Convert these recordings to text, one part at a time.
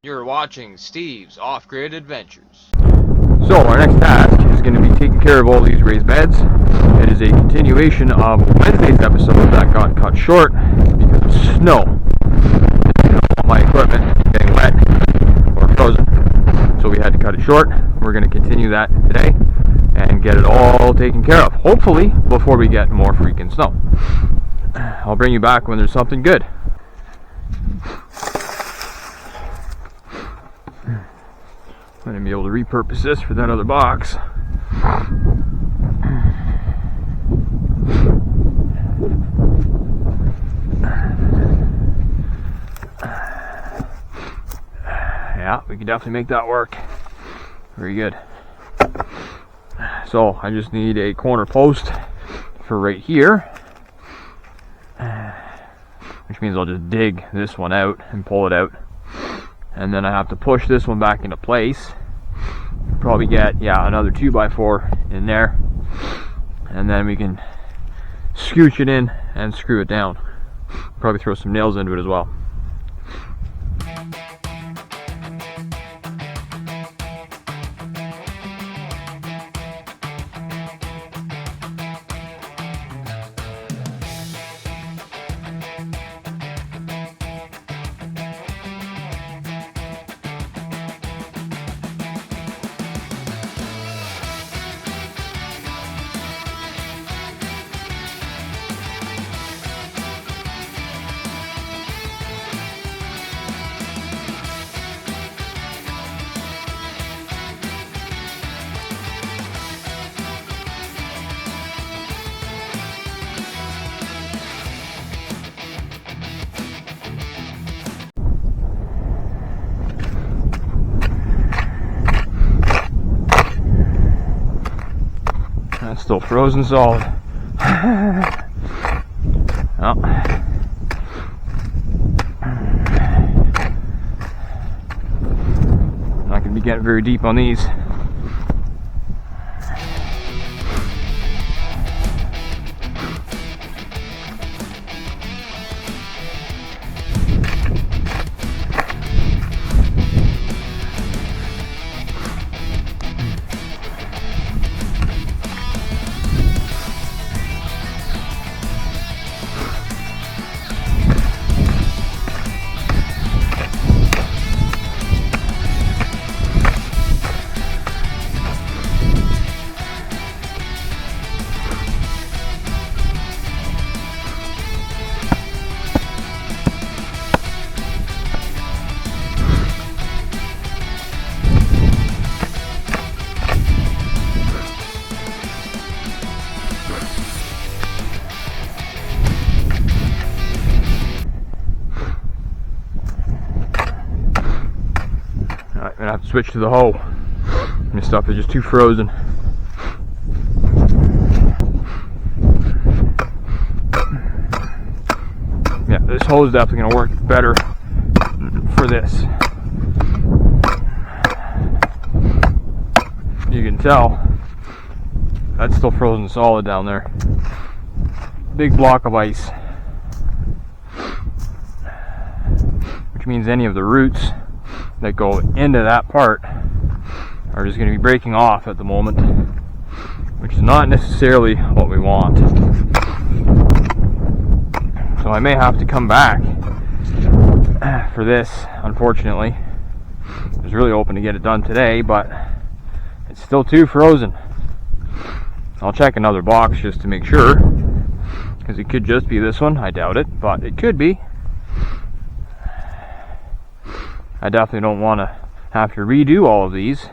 You're watching Steve's Off-Grid Adventures. So our next task is going to be taking care of all these raised beds. It is a continuation of Wednesday's episode that got cut short because of snow. All my equipment getting wet or frozen, so we had to cut it short. We're going to continue that today and get it all taken care of, hopefully before we get more freaking snow. I'll bring you back when there's something good. I'm going to be able to repurpose this for that other box. Yeah, we can definitely make that work. Very good. So I just need a corner post for right here, which means I'll just dig this one out and pull it out, and then I have to push this one back into place. Probably get another 2x4 in there, and then we can scooch it in and screw it down. Probably throw some nails into it as well. That's still frozen solid. Oh. Not going to be getting very deep on these. Alright, I'm gonna have to switch to the hoe. This stuff is just too frozen. Yeah, this hoe is definitely gonna work better for this. You can tell that's still frozen solid down there. Big block of ice, which means any of the roots that go into that part are just going to be breaking off at the moment, which is not necessarily what we want. So I may have to come back for this, unfortunately. I was really hoping to get it done today, but it's still too frozen. I'll check another box just to make sure, because it could just be this one. I doubt it, but it could be. I definitely don't want to have to redo all of these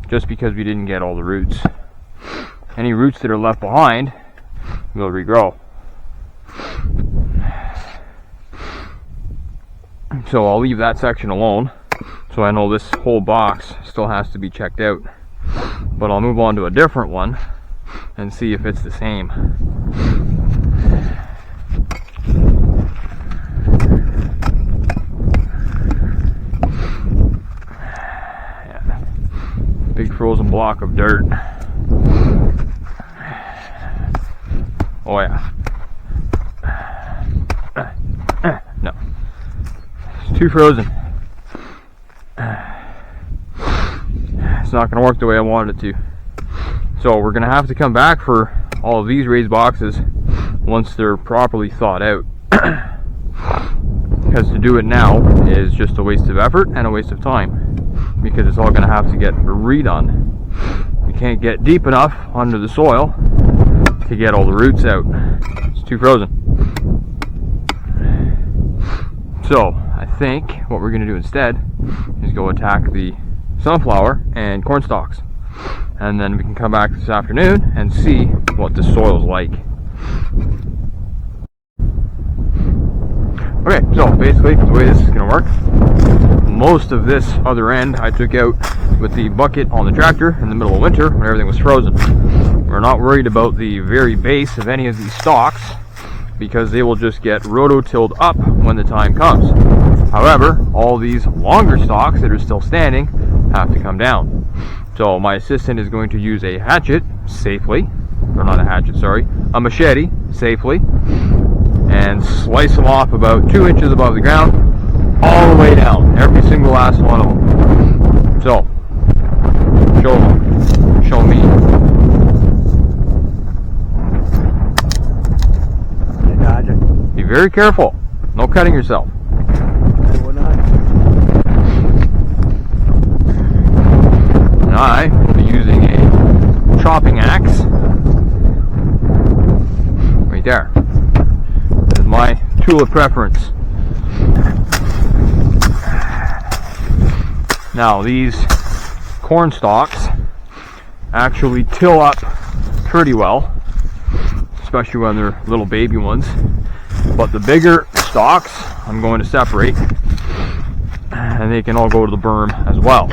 just because we didn't get all the roots. Any roots that are left behind will regrow. So I'll leave that section alone, so I know this whole box still has to be checked out. But I'll move on to a different one and see if it's the same. Big frozen block of dirt. Oh yeah. No. It's too frozen. it's not going to work the way I wanted it to. So we're going to have to come back for all of these raised boxes once they're properly thawed out. Because to do it now is just a waste of effort and a waste of time, because it's all going to have to get redone. You can't get deep enough under the soil to get all the roots out. It's too frozen. So I think what we're going to do instead is go attack the sunflower and corn stalks, and then we can come back this afternoon and see what the soil's like. Okay, so basically the way this is going to work, most of this other end I took out with the bucket on the tractor in the middle of winter when everything was frozen. We're not worried about the very base of any of these stalks because they will just get rototilled up when the time comes. However, all these longer stalks that are still standing have to come down. So my assistant is going to use a hatchet safely, or not a hatchet, sorry, a machete safely, and slice them off about 2 inches above the ground, all the way down, every single last one of them. So, show me. Be very careful, no cutting yourself. And I will be using a chopping axe right there. This is my tool of preference. Now these corn stalks actually till up pretty well, especially when they're little baby ones. But the bigger stalks I'm going to separate, and they can all go to the berm as well.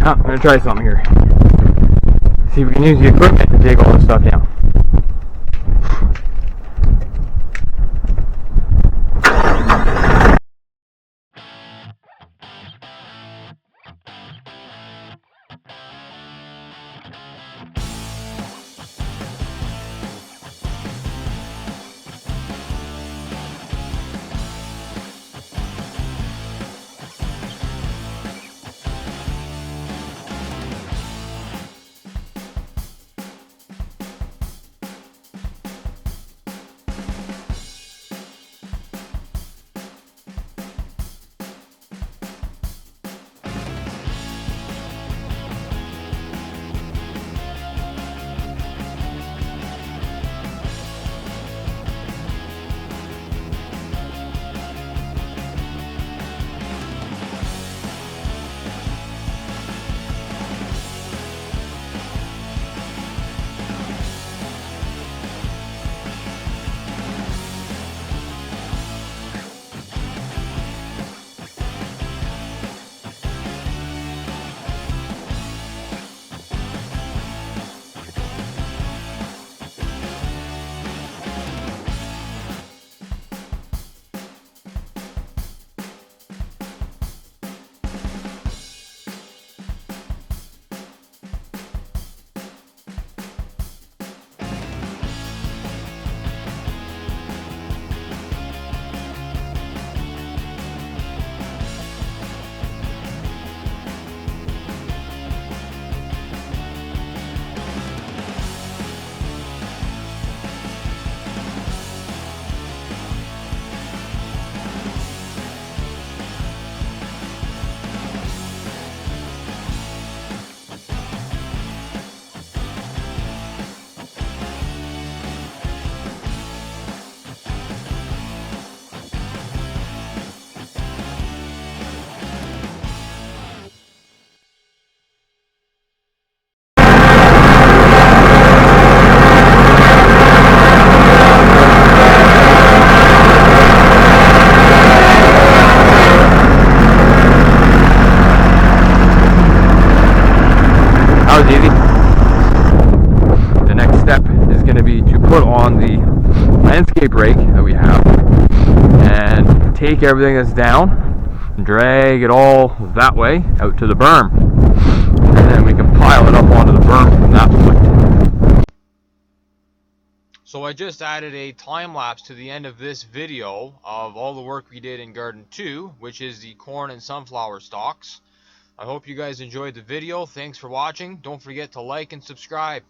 I'm going to try something here. See if we can use the equipment to take all this stuff down. landscape rake that we have and take everything that's down and drag it all that way out to the berm. And then we can pile it up onto the berm from that point. So I just added a time lapse to the end of this video of all the work we did in Garden 2, which is the corn and sunflower stalks. I hope you guys enjoyed the video. Thanks for watching. Don't forget to like and subscribe.